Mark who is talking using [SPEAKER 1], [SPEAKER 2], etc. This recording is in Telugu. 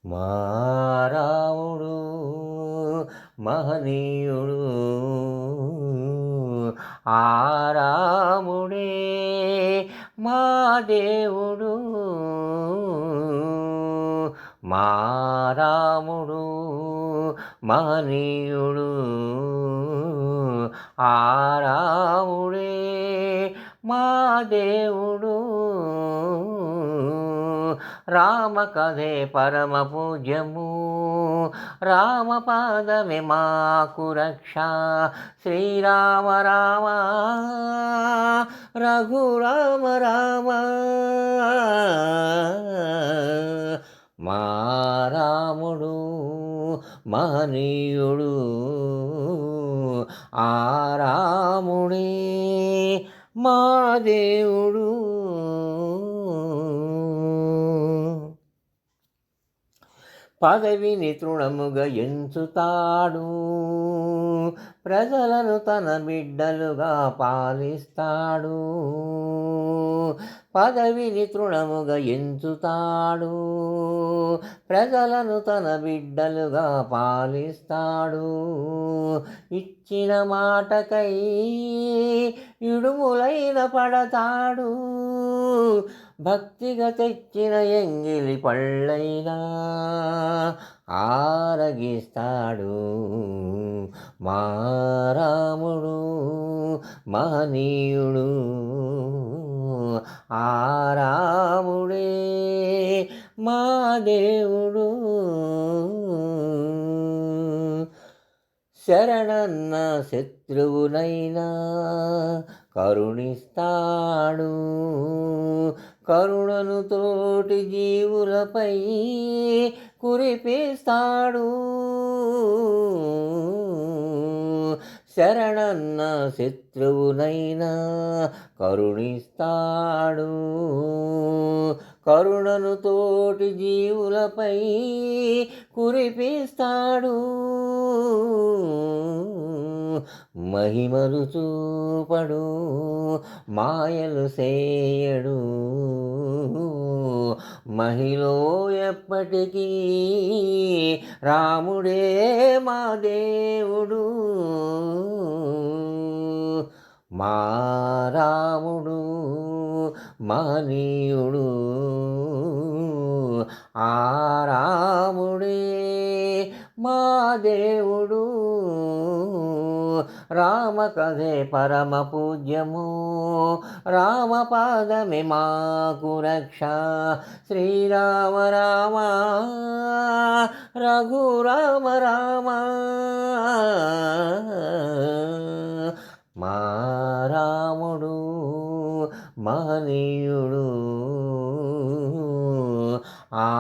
[SPEAKER 1] మా రాముడు మహనీయుడు, ఆ రాముడే మా దేవుడు. మా రాముడు మహనీయుడు, ఆ రాముడే మా దేవుడు. రామ కథే పరమ పూజ్యము, రామపాదమే మాకు రక్ష. శ్రీరామ రామ రఘురామ రామ, మా రాముడు మహనీయుడు, ఆ రాముడే మా దేవుడు. పదవిని తృణముగా ఎంచుతాడు, ప్రజలను తన బిడ్డలుగా పాలిస్తాడు. పదవిని తృణముగా ఎంచుతాడు, ప్రజలను తన బిడ్డలుగా పాలిస్తాడు. ఇచ్చిన మాటకై ఇడుములైన పడతాడు, భక్తిగా తెచ్చిన ఎంగిలి పళ్ళైనా ఆరగిస్తాడు. మా రాముడు మహనీయుడు, ఆ రాముడే మా దేవుడు. శరణన్న శత్రువునైనా కరుణిస్తాడు, కరుణను తోటి జీవులపై కురిపిస్తాడు. శరణన్న శత్రువునైనా కరుణిస్తాడు, కరుణను తోటి జీవులపై కురిపిస్తాడు. మహిమలు చూపడు, మాయలు చేయడు, మహిలో ఎప్పటికీ రాముడే మా దేవుడు. మా రాముడు మహనీయుడు, ఆ రాముడే మా దేవుడు. రామ కథే పరమ పూజ్యము, రామపాదమే మాకు రక్ష. శ్రీరామ రామ రఘురామ రామ, మా రాముడు మహనీయుడు, ఆ